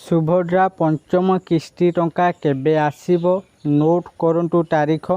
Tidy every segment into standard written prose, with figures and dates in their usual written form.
सुभद्रा पंचम किस्ती टंका केबे आसीबो नोट करंतु तारीख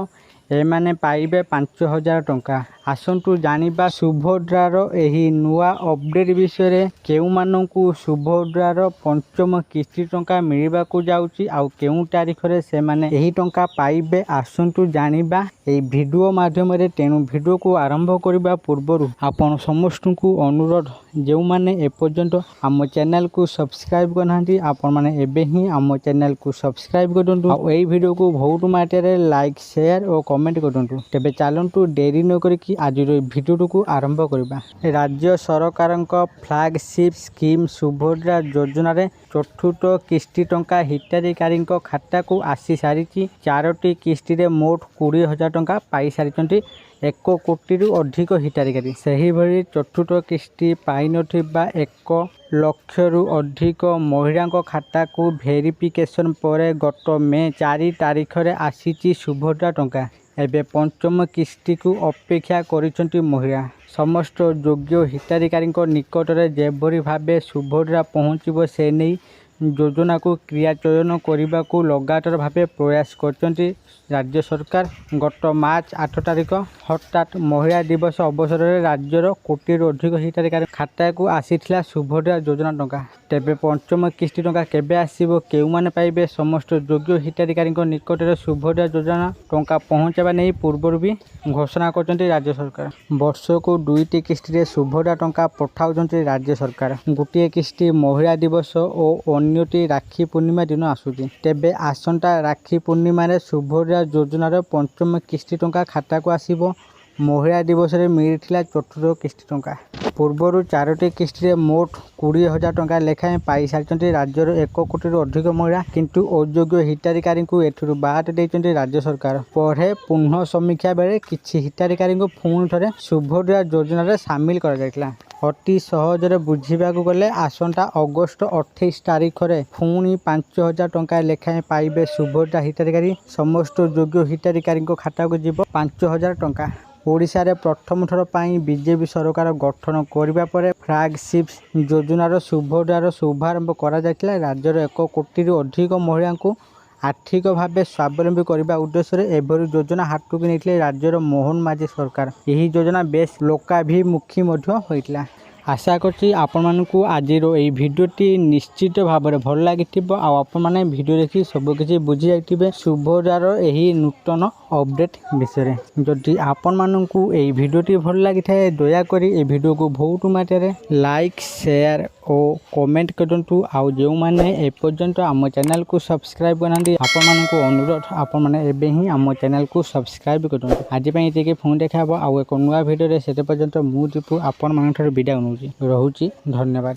एमाने पाइबे 5000 टंका। आसंतु जानिबा सुभद्रार एही नुआ अपडेट विषय केउ माननकु सुभद्रार पंचम किस्ती टंका मिलिबाकु जाउची आउ केउ तारीख रे से माने एही टंका पाइबे आसंतु जानिबा एही वीडियो माध्यम रे। तेणु वीडियो को आरंभ करबा पूर्वरु आपण समस्तଙ୍କୁ अनुरोध जेउ माने एपर्यंत आम चैनल को सब्सक्राइब करनांती आपण माने एबे ही आम चैनल को सब्सक्राइब करदंतु आ एही वीडियो को बहुत मात्रा लाइक शेयर और कमेंट करदंतु। तेबे चलंतु देरी न करिकि आज वीडियो को आरंभ करबा। राज्य सरकारक फ्लैगशिप स्कीम सुभद्रा योजना रे चतुर्थ किस्ती टंका हिताधिकारी खाता को आसी सारी। 4टी किस्ती रे मोट 20,000 टंका पाई सारी 1 कोटी रु अधिक हिताधिकारी। सही भली चतुर्थ किस्ती पाई नथिबा 1 लाख रु अधिक महिला खाता को वेरिफिकेशन पर गत मे 4 तारीख रे आसीची सुभद्रा टंका। एबे पंचम किस्ती को अपेक्षा करिसेंती महिला। समस्त योग्य हिताधिकारी निकट में जेभली भावे सुभद्रा पहुँचब से नहीं योजना को क्रियान्वयन करने को लगातार भावे प्रयास करछंती राज्य सरकार। गत मार्च 8 तारीख हठात महिला दिवस अवसर में राज्यर कोटी अधिक हिताधिकारी खाता को आसीथिला सुभद्रा योजना टंका। तेबे पंचम किस्ती टंका केबे आसीबो केउ माने पाइबे समस्त योग्य हिताधिकारी निकट में सुभद्रा योजना टंका पहुँचाबा नहीं पूर्व भी घोषणा करछंती राज्य सरकार। वर्ष को 2टी किस्ती रे सुभद्रा टंका पठाउछंती राज्य सरकार। गोटे किस्ती महिला दिवस और अन्यटी राखी पूर्णिमा दिन आसुची। तेबे आसंता राखी पूर्णिमा रे सुभद्रा योजनार पंचम किस्ती टंका खाता को आसीबो। महिला दिवस रे मिलिथिला चतुर्थ किस्ती टंका। पूर्वर 4टी किस्ती रे मोट 20,000 टंका लेखाएं पाई सारी राज्यर 1 कोटी रु अधिक महिला। किंतु अयोग्य हिताधिकारी को एठुरु बाद देइचंती राज्य सरकार। परे पुनः समीक्षा बेले किछि हिताधिकारी को पुणी थरे सुभद्रा योजना रे शामिल करा जायतिला। अति सहजरे बुझीबाकू गले आसंता अगस्त 28 तारीख रे पुणी 5,000 टंका लेखाएं पाइबे सुभद्रा हिताधिकारी। समस्त योग्य हिताधिकारी खाता को जीव 5,000 टंका। ओडिशा रे प्रथम थर पाई बीजेपी सरकार गठन करबा परे फ्लैगशिप योजनार सुभद्रार शुभारंभ करा जायतिला। राज्यर 1 कोटी रु अधिक महिला को आर्थिक भाव स्वावलंबी करने उद्देश्य एभली योजना हाथ को नहीं राज्यर मोहन माझी सरकार। यही योजना बेस लोकाभिमुखी होइतिला। आशा करछि आपण मानकु आज यही भिडियोटी निश्चित भाव में भल लगी आपण मैंने भिडियो देखि सबकि बुझी जाइए सुभद्रार यही नूतन अपडेट विषय। जदि आपण मानकु यही भिडियोटी भल लगी थाए दयाकोरी ए भिडियो को बहुत मात्रा लाइक शेयर और कमेंट करंतु। आउ जो मैंने एपर्यंत आम चैनल को सब्सक्राइब करना आपण मानकु अनुरोध आपण मैंने एबे ही आम चैनल को सब्सक्राइब करंतु। आज पई एतिके फोन देखा आउ एक नुआ भिडियो से पर्यंत मु दीपू आपण मान विदा नउची रहुची। धन्यवाद।